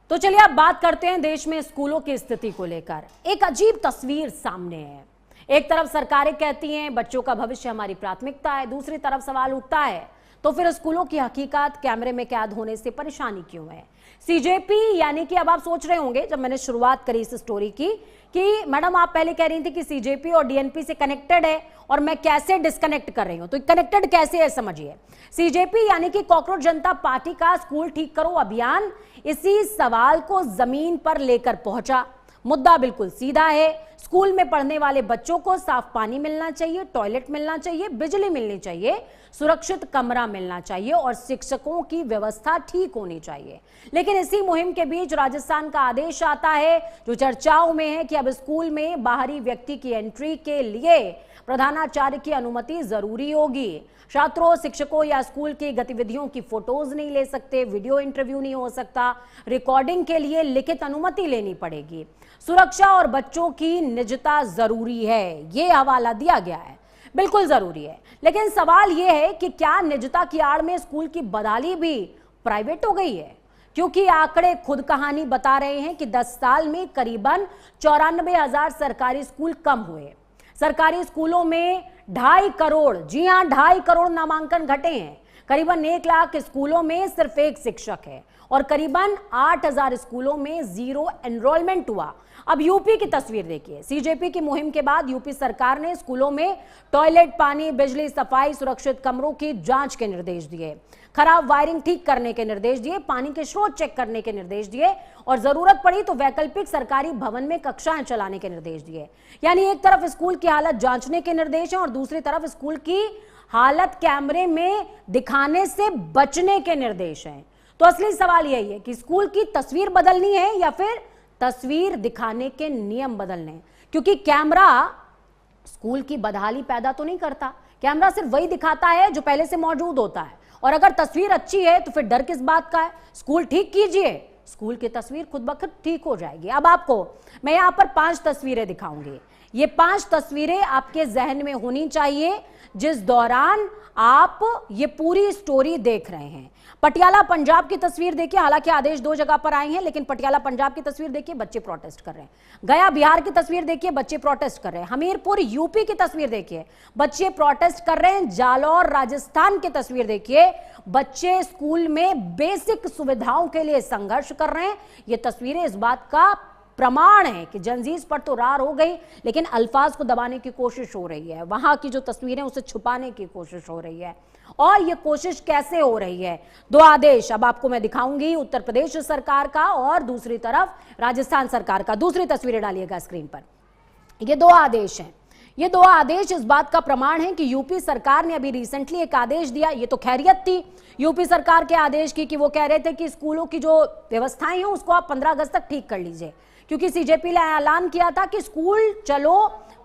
तो चलिए अब बात करते हैं देश में स्कूलों की स्थिति को लेकर। एक अजीब तस्वीर सामने है। एक तरफ सरकारें कहती हैं बच्चों का भविष्य हमारी प्राथमिकता है, दूसरी तरफ सवाल उठता है तो फिर स्कूलों की हकीकत कैमरे में कैद होने से परेशानी क्यों है। सीजेपी यानी कि अब आप सोच रहे होंगे जब मैंने शुरुआत करी इस स्टोरी की कि मैडम आप पहले कह रही थी कि सीजेपी और डीएनपी से कनेक्टेड है और मैं कैसे डिस्कनेक्ट कर रही हूं, तो कनेक्टेड कैसे है समझिए। सीजेपी यानी कि कॉकरोच जनता पार्टी का स्कूल ठीक करो अभियान इसी सवाल को जमीन पर लेकर पहुंचा। मुद्दा बिल्कुल सीधा है, स्कूल में पढ़ने वाले बच्चों को साफ पानी मिलना चाहिए, टॉयलेट मिलना चाहिए, बिजली मिलनी चाहिए, सुरक्षित कमरा मिलना चाहिए और शिक्षकों की व्यवस्था ठीक होनी चाहिए। लेकिन इसी मुहिम के बीच राजस्थान का आदेश आता है जो चर्चाओं में है कि अब स्कूल में बाहरी व्यक्ति की एंट्री के लिए प्रधानाचार्य की अनुमति जरूरी होगी। छात्रों, शिक्षकों या स्कूल की गतिविधियों की फोटोज नहीं ले सकते, वीडियो इंटरव्यू नहीं हो सकता, रिकॉर्डिंग के लिए लिखित अनुमति लेनी पड़ेगी। सुरक्षा और बच्चों की निजता जरूरी है, यह हवाला दिया गया है, बिल्कुल जरूरी है। लेकिन सवाल यह है कि क्या निजता की आड़ में स्कूल की बदहाली भी प्राइवेट हो गई है? क्योंकि आंकड़े खुद कहानी बता रहे हैं कि 10 साल में करीबन 94,000 सरकारी स्कूल कम हुए। सरकारी स्कूलों में 2.5 करोड़, जी हां 2.5 करोड़ नामांकन घटे हैं। करीबन 1 लाख स्कूलों में सिर्फ एक शिक्षक है और करीबन 8,000 स्कूलों में जीरो एनरोलमेंट हुआ। अब यूपी की तस्वीर देखिए। सीजेपी की मुहिम के बाद यूपी सरकार ने स्कूलों में टॉयलेट, पानी, बिजली, सफाई, सुरक्षित कमरों की जांच के निर्देश दिए, खराब वायरिंग ठीक करने के निर्देश दिए, पानी के स्रोत चेक करने के निर्देश दिए और जरूरत पड़ी तो वैकल्पिक सरकारी भवन में कक्षाएं चलाने के निर्देश दिए। यानी एक तरफ स्कूल की हालत जांचने के निर्देश हैं और दूसरी तरफ स्कूल की हालत कैमरे में दिखाने से बचने के निर्देश हैं। तो असली सवाल यही है कि स्कूल की तस्वीर बदलनी है या फिर तस्वीर दिखाने के नियम बदलने हैं। क्योंकि कैमरा स्कूल की बदहाली पैदा तो नहीं करता, कैमरा सिर्फ वही दिखाता है जो पहले से मौजूद होता है। और अगर तस्वीर अच्छी है तो फिर डर किस बात का है? स्कूल ठीक कीजिए, स्कूल की तस्वीर खुद ब खुद ठीक हो जाएगी। अब आपको मैं यहां पर 5 तस्वीरें दिखाऊंगी। ये 5 तस्वीरें आपके जहन में होनी चाहिए जिस दौरान आप ये पूरी स्टोरी देख रहे हैं। पटियाला पंजाब की तस्वीर देखिए, हालांकि आदेश 2 जगह पर आए हैं लेकिन पटियाला पंजाब की तस्वीर देखिए, बच्चे प्रोटेस्ट कर रहे हैं। गया बिहार की तस्वीर देखिए, बच्चे प्रोटेस्ट कर रहे हैं। हमीरपुर यूपी की तस्वीर देखिए, बच्चे प्रोटेस्ट कर रहे हैं। जालौर राजस्थान की तस्वीर देखिए, बच्चे स्कूल में बेसिक सुविधाओं के लिए संघर्ष कर रहे हैं। ये तस्वीरें इस बात का प्रमाण है कि जनजीज पर तो रार हो गई लेकिन अल्फाज को दबाने की कोशिश हो रही है। वहां की जो तस्वीरें उसे छुपाने की कोशिश हो रही है। और ये कोशिश कैसे हो रही है? 2 आदेश अब आपको मैं दिखाऊंगी, उत्तर प्रदेश सरकार का और दूसरी तरफ राजस्थान सरकार का। दूसरी तस्वीरें डालिएगा स्क्रीन पर। ये 2 आदेश हैं। ये 2 आदेश इस बात का प्रमाण है कि यूपी सरकार ने अभी रिसेंटली एक आदेश दिया। ये तो खैरियत थी यूपी सरकार के आदेश की कि वो कह रहे थे कि स्कूलों की जो व्यवस्थाएं हैं उसको आप 15 अगस्त तक ठीक कर लीजिए, क्योंकि सीजेपी ने ऐलान किया था कि स्कूल चलो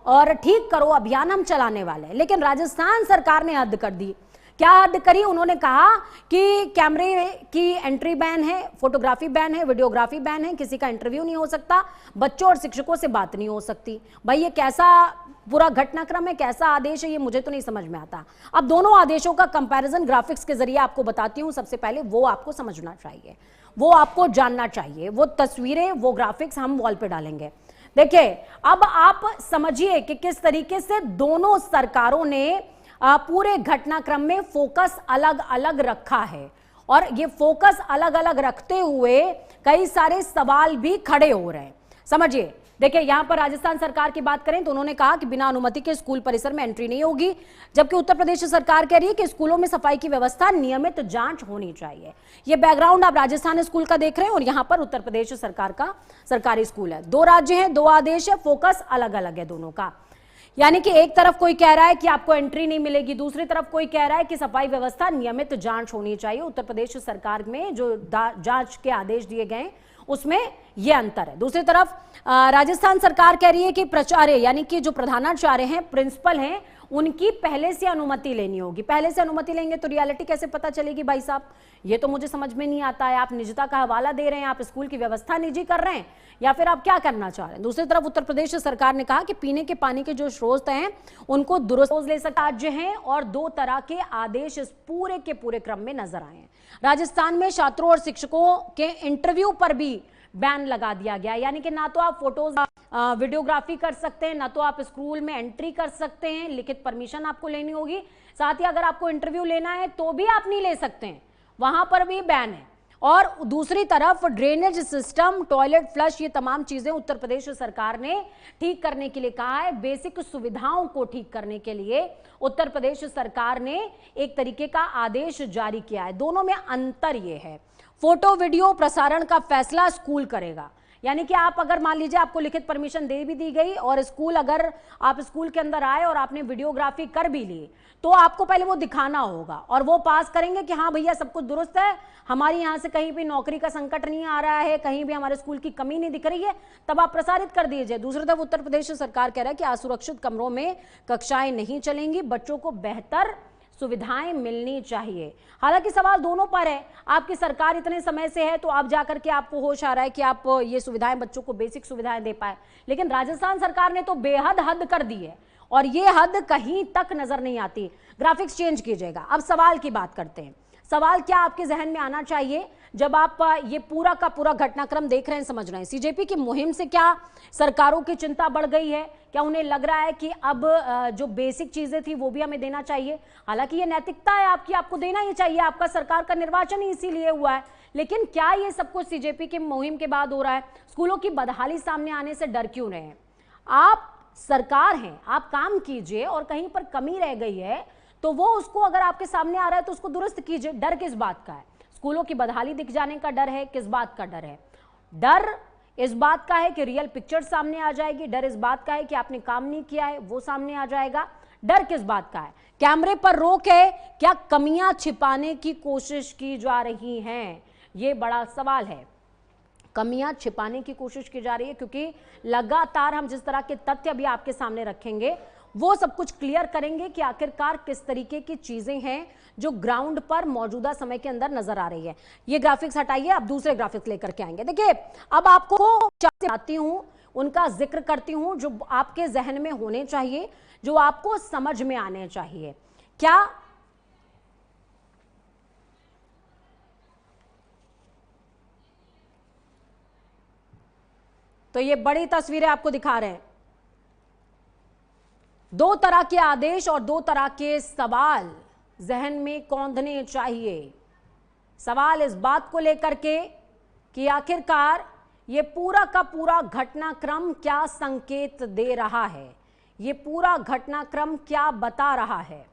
और ठीक करो अभियान हम चलाने वाले हैं। लेकिन राजस्थान सरकार ने हद कर दी। क्या हद करी? उन्होंने कहा कि कैमरे की एंट्री बैन है, फोटोग्राफी बैन है, वीडियोग्राफी बैन है, किसी का इंटरव्यू नहीं हो सकता, बच्चों और शिक्षकों से बात नहीं हो सकती। भाई ये कैसा पूरा घटनाक्रम है, कैसा आदेश है, ये मुझे तो नहीं समझ में आता। अब दोनों आदेशों का कंपैरिजन ग्राफिक्स के जरिए आपको बताती हूं। सबसे पहले वो आपको समझना चाहिए, वो आपको जानना चाहिए। वो तस्वीरें, वो ग्राफिक्स हम वॉल पे डालेंगे। देखिए अब आप समझिए कि किस तरीके से दोनों सरकारों ने पूरे घटनाक्रम में फोकस अलग अलग रखा है और ये फोकस अलग अलग रखते हुए कई सारे सवाल भी खड़े हो रहे हैं। समझिए, देखिए यहां पर राजस्थान सरकार की बात करें तो उन्होंने कहा कि बिना अनुमति के स्कूल परिसर में एंट्री नहीं होगी, जबकि उत्तर प्रदेश सरकार कह रही है कि स्कूलों में सफाई की व्यवस्था, नियमित जांच होनी चाहिए। ये बैकग्राउंड आप राजस्थान स्कूल का देख रहे हैं और यहां पर उत्तर प्रदेश सरकार का सरकारी स्कूल है। 2 राज्य हैं, 2 आदेश है, फोकस अलग अलग है दोनों का। यानी कि एक तरफ कोई कह रहा है कि आपको एंट्री नहीं मिलेगी, दूसरी तरफ कोई कह रहा है कि सफाई व्यवस्था, नियमित जांच होनी चाहिए। उत्तर प्रदेश सरकार में जो जांच के आदेश दिए गए उसमें यह अंतर है। दूसरी तरफ राजस्थान सरकार कह रही है कि प्राचार्य यानी कि जो प्रधानाचार्य हैं, प्रिंसिपल हैं, उनकी पहले से अनुमति लेनी होगी। पहले से अनुमति लेंगे तो रियलिटी कैसे पता चलेगी भाई साहब? ये तो मुझे समझ में नहीं आता है। आप निजता का हवाला दे रहे हैं, आप स्कूल की व्यवस्था निजी कर रहे हैं या फिर आप क्या करना चाह रहे हैं? दूसरी तरफ उत्तर प्रदेश सरकार ने कहा कि पीने के पानी के जो स्रोत हैं उनको दुरुस्त ले सकते राज्य हैं और 2 तरह के आदेश इस पूरे के पूरे क्रम में नजर आए हैं। राजस्थान में छात्रों और शिक्षकों के इंटरव्यू पर भी बैन लगा दिया गया, यानी कि ना तो आप फोटोज वीडियोग्राफी कर सकते हैं, ना तो आप स्कूल में एंट्री कर सकते हैं, लिखित परमिशन आपको लेनी होगी। साथ ही अगर आपको इंटरव्यू लेना है तो भी आप नहीं ले सकते हैं, वहां पर भी बैन है। और दूसरी तरफ ड्रेनेज सिस्टम, टॉयलेट फ्लश, ये तमाम चीजें उत्तर प्रदेश सरकार ने ठीक करने के लिए कहा है। बेसिक सुविधाओं को ठीक करने के लिए उत्तर प्रदेश सरकार ने एक तरीके का आदेश जारी किया है। दोनों में अंतर यह है, फोटो वीडियो प्रसारण का फैसला स्कूल करेगा, यानी कि आप अगर मान लीजिए आपको लिखित परमिशन दे भी दी गई और स्कूल, अगर आप स्कूल के अंदर आए और आपने वीडियोग्राफी कर भी ली, तो आपको पहले वो दिखाना होगा और वो पास करेंगे कि हाँ भैया सब कुछ दुरुस्त है, हमारी यहाँ से कहीं भी नौकरी का संकट नहीं आ रहा है, कहीं भी हमारे स्कूल की कमी नहीं दिख रही है, तब आप प्रसारित कर दीजिए। दूसरी तरफ उत्तर प्रदेश सरकार कह रहा है कि असुरक्षित कमरों में कक्षाएं नहीं चलेंगी, बच्चों को बेहतर सुविधाएं मिलनी चाहिए। हालांकि सवाल दोनों पर है, आपकी सरकार इतने समय से है तो आप जाकर के आपको होश आ रहा है कि आप ये सुविधाएं, बच्चों को बेसिक सुविधाएं दे पाए, लेकिन राजस्थान सरकार ने तो बेहद हद कर दी है और ये हद कहीं तक नजर नहीं आती। ग्राफिक्स चेंज कीजिएगा। अब सवाल की बात करते हैं। सवाल क्या आपके जहन में आना चाहिए जब आप ये पूरा का पूरा घटनाक्रम देख रहे हैं, समझ रहे हैं? सीजेपी की मुहिम से क्या सरकारों की चिंता बढ़ गई है? क्या उन्हें लग रहा है कि अब जो बेसिक चीजें थी वो भी हमें देना चाहिए? हालांकि ये नैतिकता है आपकी, आपको देना ही चाहिए, आपका सरकार का निर्वाचन ही इसीलिए हुआ है, लेकिन क्या ये सब कुछ सीजेपी की मुहिम के बाद हो रहा है? स्कूलों की बदहाली सामने आने से डर क्यों रहे हैं? आप सरकार हैं, आप काम कीजिए और कहीं पर कमी रह गई है तो वो उसको अगर आपके सामने आ रहा है तो उसको दुरुस्त कीजिए। डर किस बात का है? स्कूलों की बदहाली दिख जाने का डर है? किस बात का डर है? डर इस बात का है कि रियल पिक्चर सामने आ जाएगी, डर इस बात का है कि आपने काम नहीं किया है वो सामने आ जाएगा। डर किस बात का है? कैमरे पर रोक है, क्या कमियां छिपाने की कोशिश की जा रही हैं? ये बड़ा सवाल है। कमियां छिपाने की कोशिश की जा रही है क्योंकि लगातार हम जिस तरह के तथ्य अभी आपके सामने रखेंगे वो सब कुछ क्लियर करेंगे कि आखिरकार किस तरीके की चीजें हैं जो ग्राउंड पर मौजूदा समय के अंदर नजर आ रही है। ये ग्राफिक्स हटाइए, अब दूसरे ग्राफिक्स लेकर के आएंगे। देखिए, अब आपको चाहती हूं, उनका जिक्र करती हूं जो आपके जहन में होने चाहिए, जो आपको समझ में आने चाहिए। क्या तो ये बड़ी तस्वीरें आपको दिखा रहे हैं, दो तरह के आदेश और दो तरह के सवाल जहन में कौंधने चाहिए। सवाल इस बात को लेकर के कि आखिरकार ये पूरा का पूरा घटनाक्रम क्या संकेत दे रहा है, ये पूरा घटनाक्रम क्या बता रहा है,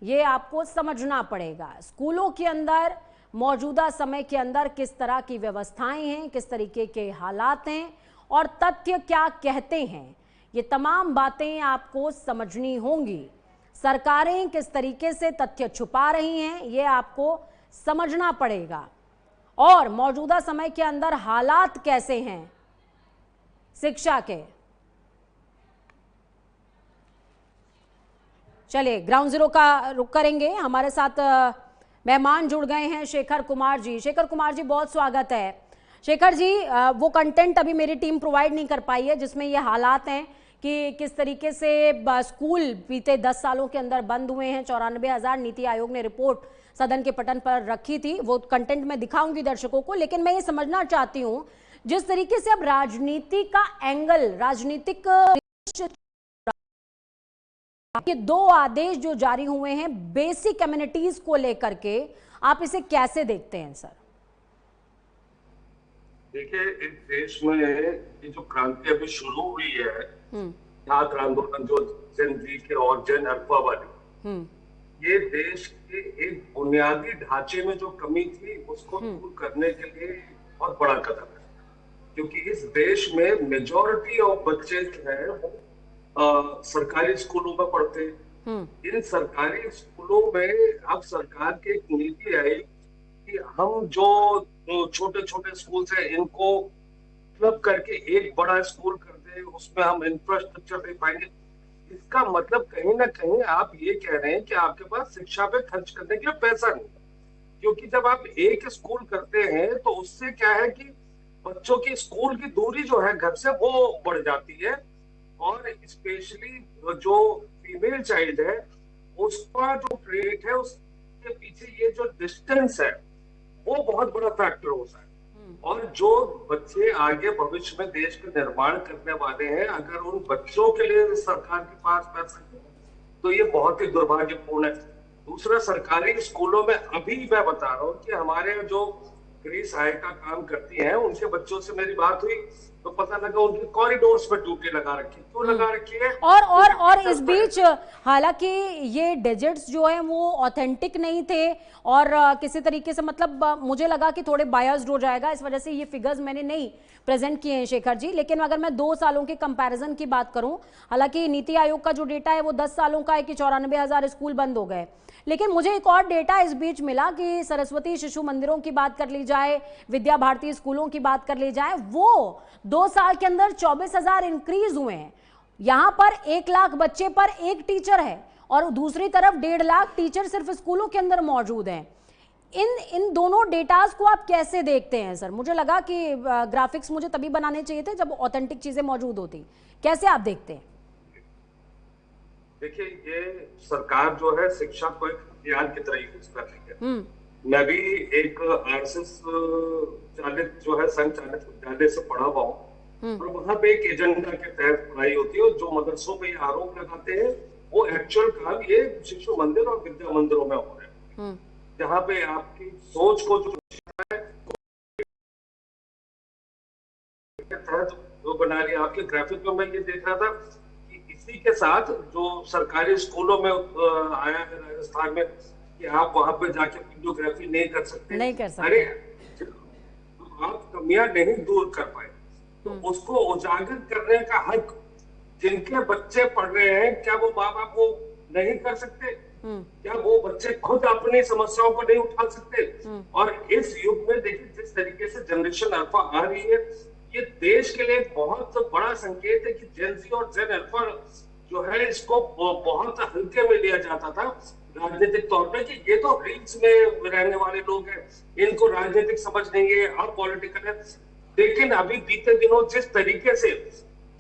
ये आपको समझना पड़ेगा। स्कूलों के अंदर मौजूदा समय के अंदर किस तरह की व्यवस्थाएं हैं, किस तरीके के हालात हैं और तथ्य क्या कहते हैं, ये तमाम बातें आपको समझनी होंगी। सरकारें किस तरीके से तथ्य छुपा रही हैं ये आपको समझना पड़ेगा और मौजूदा समय के अंदर हालात कैसे हैं शिक्षा के। चलिए ग्राउंड जीरो का रुख करेंगे। हमारे साथ मेहमान जुड़ गए हैं, शेखर कुमार जी। शेखर कुमार जी, बहुत स्वागत है। शेखर जी, वो कंटेंट अभी मेरी टीम प्रोवाइड नहीं कर पाई है जिसमें ये हालात हैं कि किस तरीके से स्कूल बीते 10 सालों के अंदर बंद हुए हैं। 94,000 नीति आयोग ने रिपोर्ट सदन के पटल पर रखी थी, वो कंटेंट मैं दिखाऊंगी दर्शकों को, लेकिन मैं ये समझना चाहती हूं जिस तरीके से अब राजनीति का एंगल, राजनीतिक ये दो आदेश जो जारी हुए हैं बेसिक कम्युनिटीज को लेकर के, आप इसे कैसे देखते हैं सर? देखिए, इस देश में ये जो क्रांति अभी शुरू हुई है, छात्र आंदोलन जो जन जी के और जन अल्फा वाली, ये देश के एक बुनियादी ढांचे में जो कमी थी उसको दूर करने के लिए बहुत बड़ा कदम है। क्योंकि इस देश में मेजॉरिटी ऑफ बच्चे जो है वो सरकारी स्कूलों में पढ़ते हैं। इन सरकारी स्कूलों में अब सरकार की एक नीति आई कि हम जो छोटे छोटे स्कूल है इनको क्लब करके एक बड़ा स्कूल कर दे, उसमें हम इंफ्रास्ट्रक्चर दे पाएंगे। इसका मतलब कहीं ना कहीं आप ये कह रहे हैं कि आपके पास शिक्षा पे खर्च करने के लिए पैसा नहीं, क्योंकि जब आप एक स्कूल करते हैं तो उससे क्या है कि बच्चों की स्कूल की दूरी जो है घर से वो बढ़ जाती है और स्पेशली जो फीमेल चाइल्ड है उसका जो रेट है उसके पीछे ये जो डिस्टेंस है वो बहुत बड़ा फैक्टर होता है। और जो बच्चे आगे भविष्य में देश का निर्माण करने वाले हैं, अगर उन बच्चों के लिए सरकार के पास पैसा नहीं है, तो ये बहुत ही दुर्भाग्यपूर्ण है। दूसरा, सरकारी स्कूलों में अभी मैं बता रहा हूँ कि हमारे जो गृह सहायिका काम करती हैं, उनके बच्चों से मेरी बात हुई तो पता लगा उनके कॉरिडोर्स पे ड्यूटी लगा रखी। क्यों लगा रखी है? और इस बीच हालांकि ये डिजिट्स जो है वो ऑथेंटिक नहीं थे और किसी तरीके से मतलब मुझे लगा कि थोड़े बायस्ड हो जाएगा, इस वजह से ये फिगर्स मैंने नहीं प्रेजेंट किए हैं शेखर जी। लेकिन अगर मैं 2 सालों के कंपैरिजन की बात करूं, हालांकि नीति आयोग का जो डेटा है वो 10 सालों का है कि 94,000 स्कूल बंद हो गए। लेकिन मुझे एक और डेटा इस बीच मिला कि सरस्वती शिशु मंदिरों की बात कर ली जाए, विद्या भारती स्कूलों की बात कर ली जाए, वो 2 साल के अंदर 24,000 इंक्रीज हुए हैं। यहां पर 1 लाख बच्चे पर 1 टीचर है और दूसरी तरफ 1.5 लाख टीचर सिर्फ स्कूलों के अंदर मौजूद हैं। इन दोनों डेटास को आप कैसे देखते हैं सर? मुझे लगा कि ग्राफिक्स मुझे तभी बनाने चाहिए थे जब ऑथेंटिक चीजें मौजूद होती। कैसे आप देखते हैं? देखिए, ये सरकार जो है शिक्षा को एक हथियार की तरह यूज कर रही है। मैं भी एक आरएसएस चालित जो है संघ चालित विद्यालय से पढ़ा हुआ हूँ और वहां पे एक एजेंडा के तहत पढ़ाई होती है और जो मदरसों पे आरोप लगाते हैं वो एक्चुअल काम ये शिशु मंदिर और विद्या मंदिरों में हो रहे हैं, जहाँ पे आपकी सोच को जो जो बना रही है। आपके ग्राफिक में मैं ये देख रहा था कि इसी के साथ जो सरकारी स्कूलों में आया है राजस्थान में कि आप वहां पे जाके वीडियोग्राफी नहीं कर सकते। अरे आप कमियां नहीं दूर कर पाए तो उसको उजागर करने का हक जिनके बच्चे पढ़ रहे हैं, क्या वो माँ बाप वो नहीं कर सकते? क्या वो बच्चे खुद अपनी समस्याओं को नहीं उठा सकते? और इस युग में देखिए जिस तरीके से जनरेशन अल्फा आ रही है, ये देश के लिए बहुत बड़ा संकेत है कि जेन ज़ी और जेन अल्फा जो है इसको बहुत हल्के में लिया जाता था राजनीतिक तौर पे कि ये तो रील्स में रहने वाले लोग हैं, इनको राजनीतिक समझ नहीं है, अपॉलिटिकल है। लेकिन अभी बीते दिनों जिस तरीके से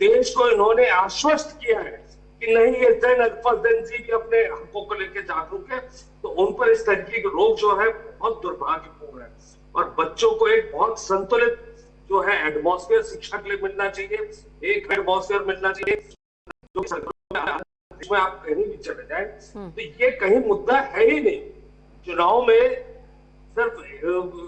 देश को इन्होंने आश्वस्त किया है कि नहीं ये जेन अल्फा जेन ज़ी भी अपने हकों को लेकर जागरूक है, तो उन पर इस तरीके के रोग जो है बहुत दुर्भाग्यपूर्ण है। और बच्चों को एक बहुत संतुलित जो है एटमॉस्फेयर शिक्षा के लिए मिलना चाहिए, एक एटमॉस्फेयर मिलना चाहिए जो इसमें आप कहीं भी चले जाए तो ये कहीं मुद्दा है ही नहीं। चुनाव में सिर्फ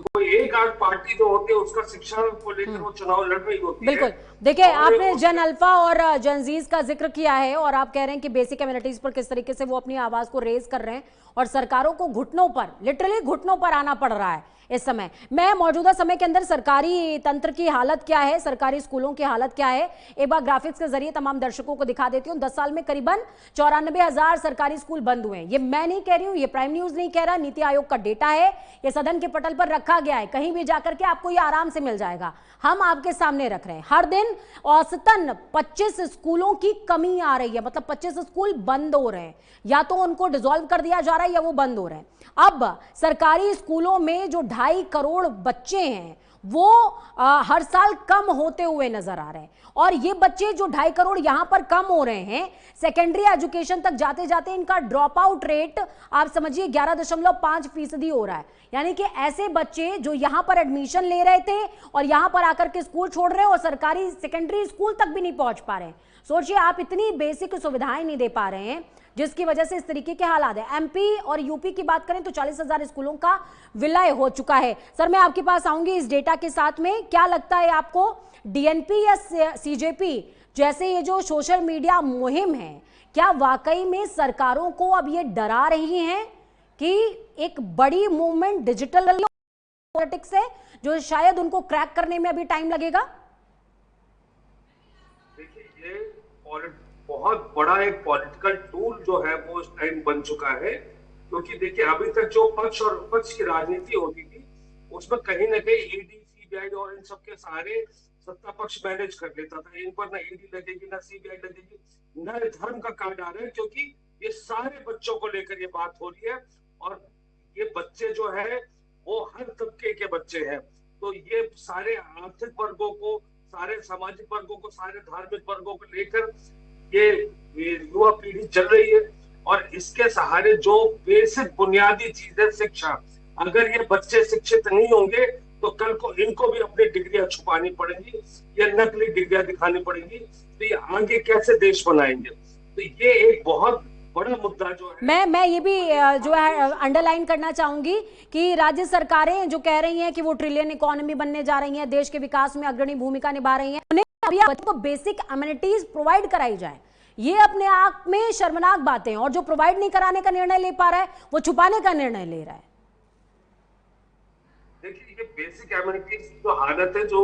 कोई एक आध पार्टी जो होती है उसका शिक्षा को लेकर वो चुनाव लड़ रही होती है। बिल्कुल, देखिए आपने जेन अल्फा और जेनजीज का जिक्र किया है और आप कह रहे हैं कि बेसिक कम्युनिटीज पर किस तरीके से वो अपनी आवाज को रेज कर रहे हैं और सरकारों को घुटनों पर, लिटरली घुटनों पर आना पड़ रहा है इस समय। मैं मौजूदा समय के अंदर सरकारी तंत्र की हालत क्या है, सरकारी स्कूलों की हालत क्या है, एक बार ग्राफिक्स के जरिए तमाम दर्शकों को दिखा देती हूं। 10 साल में करीबन 94,000 सरकारी स्कूल बंद हुए हैं। ये मैं नहीं कह रही हूं, ये प्राइम न्यूज नहीं कह रहा, नीति आयोग का डेटा है, ये सदन के पटल पर रखा गया है, कहीं भी जाकर के आपको ये आराम से मिल जाएगा। हम आपके सामने रख रहे हैं। हर दिन औसतन 25 स्कूलों की कमी आ रही है, मतलब 25 स्कूल बंद हो रहे हैं, या तो उनको डिसॉल्व कर दिया जा रहा है या वो बंद हो रहे हैं। अब सरकारी स्कूलों में जो 2.5 करोड़ बच्चे हैं वो हर साल कम होते हुए नजर आ रहे हैं और ये बच्चे जो 2.5 करोड़ यहां पर कम हो रहे हैं, सेकेंडरी एजुकेशन तक जाते जाते इनका ड्रॉप आउट रेट आप समझिए 11.5% हो रहा है। यानी कि ऐसे बच्चे जो यहां पर एडमिशन ले रहे थे और यहां पर आकर के स्कूल छोड़ रहे हैं और सरकारी सेकेंडरी स्कूल तक भी नहीं पहुंच पा रहे हैं। सोचिए, आप इतनी बेसिक सुविधाएं नहीं दे पा रहे हैं जिसकी वजह से इस तरीके के हालात है। एमपी और यूपी की बात करें तो 40,000 स्कूलों का विलय हो चुका है। सर, मैं आपके पास आऊंगी इस डेटा के साथ में। क्या लगता है आपको, डीएनपी या सीजेपी जैसे ये जो सोशल मीडिया मुहिम है, क्या वाकई में सरकारों को अब ये डरा रही हैं कि एक बड़ी मूवमेंट डिजिटल पॉलिटिक्स है जो शायद उनको क्रैक करने में अभी टाइम लगेगा? देखिए, ये बहुत बड़ा एक पॉलिटिकल टूल जो है वो इस टाइम बन चुका है, क्योंकि देखिए अभी तक जो पक्ष और विपक्ष की राजनीति होती थी उसमें कहीं ना कहीं ईडी, सीबीआई और इन सबके सहारे सत्ता पक्ष मैनेज कर लेता था। इन पर ना ईडी लगेगी ना सीबीआई लगेगी, न धर्म का कार्ड आ रहा है, क्योंकि ये सारे बच्चों को लेकर ये बात हो रही है और ये बच्चे जो है वो हर तबके के बच्चे हैं। तो ये सारे आर्थिक वर्गों को, सारे सामाजिक वर्गों को, सारे धार्मिक वर्गों को लेकर ये युवा पीढ़ी चल रही है और इसके सहारे जो बेसिक बुनियादी चीजें शिक्षा, अगर ये बच्चे शिक्षित नहीं होंगे तो कल को इनको भी अपनी डिग्रियां छुपानी पड़ेंगी या नकली डिग्रियां दिखानी पड़ेंगी, तो ये आगे कैसे देश बनाएंगे? तो ये एक बहुत बड़ा मुद्दा जो है। मैं ये भी जो है अंडरलाइन करना चाहूंगी कि राज्य सरकारें जो कह रही हैं कि वो ट्रिलियन इकोनॉमी बनने जा रही हैं, देश के विकास में अग्रणी भूमिका निभा रही हैं, उन्हें अभी बच्चों को बेसिक अमेनिटीज प्रोवाइड कराई जाए, ये अपने आप में शर्मनाक बातें हैं। और जो प्रोवाइड नहीं कराने का निर्णय ले पा रहा है वो छुपाने का निर्णय ले रहा है। देखिए, ये बेसिक एमिनिटीज जो हालत है, जो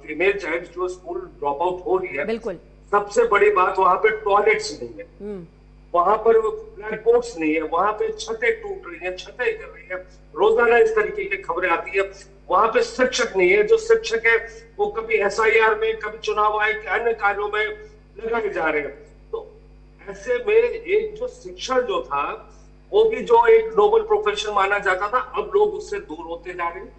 फीमेल चाइल्ड जो स्कूल ड्रॉप आउट हो रही है, बिल्कुल सबसे बड़ी बात वहां पे टॉयलेट्स नहीं है, वहां पर ब्लैक बोर्ड्स नहीं है, वहां पे छतें टूट रही हैं, छतें गिर रही हैं, रोजाना इस तरीके की खबरें आती है। वहां पे शिक्षक नहीं है, जो शिक्षक है वो कभी SIR में, कभी चुनाव आयोग के अन्य कार्यों में लगाए जा रहे हैं। तो ऐसे में एक जो शिक्षण जो था वो भी जो एक नोबल प्रोफेशन माना जाता था, अब लोग उससे दूर होते जा रहे हैं।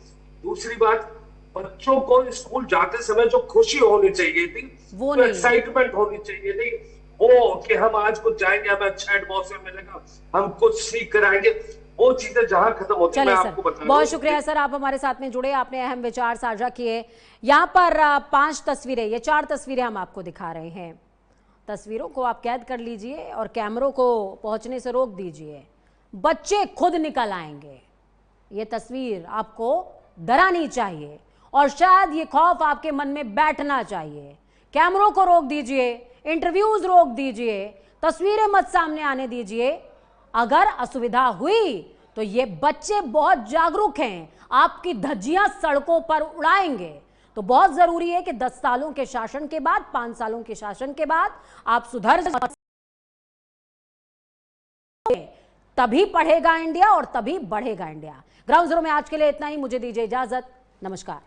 दूसरी बात, बच्चों को स्कूल जाते समय जो खुशी होनी चाहिए थी, वो एक्साइटमेंट होनी चाहिए थी, वो कि हम आज कुछ जाएंगे, हमें अच्छा एटमॉस्फेयर मिलेगा, हम कुछ सीख कर आएंगे, वो चीजें जहां खत्म होती है। मैं आपको बता बहुत शुक्रिया सर, आप हमारे साथ में जुड़े, आपने अहम विचार साझा किए। यहाँ पर 5 तस्वीरें, ये 4 तस्वीरें हम आपको दिखा रहे हैं। तस्वीरों को आप कैद कर लीजिए और कैमरों को पहुंचने से रोक दीजिए। बच्चे खुद निकल आएंगे, ये तस्वीर आपको डरानी चाहिए और शायद ये खौफ आपके मन में बैठना चाहिए। कैमरों को रोक दीजिए, इंटरव्यूज रोक दीजिए, तस्वीरें मत सामने आने दीजिए। अगर असुविधा हुई तो ये बच्चे बहुत जागरूक हैं, आपकी धज्जियां सड़कों पर उड़ाएंगे। तो बहुत जरूरी है कि 10 सालों के शासन के बाद, 5 सालों के शासन के बाद आप सुधर जाए, तभी पढ़ेगा इंडिया और तभी बढ़ेगा इंडिया। ग्राउंड जीरो में आज के लिए इतना ही, मुझे दीजिए इजाजत, नमस्कार।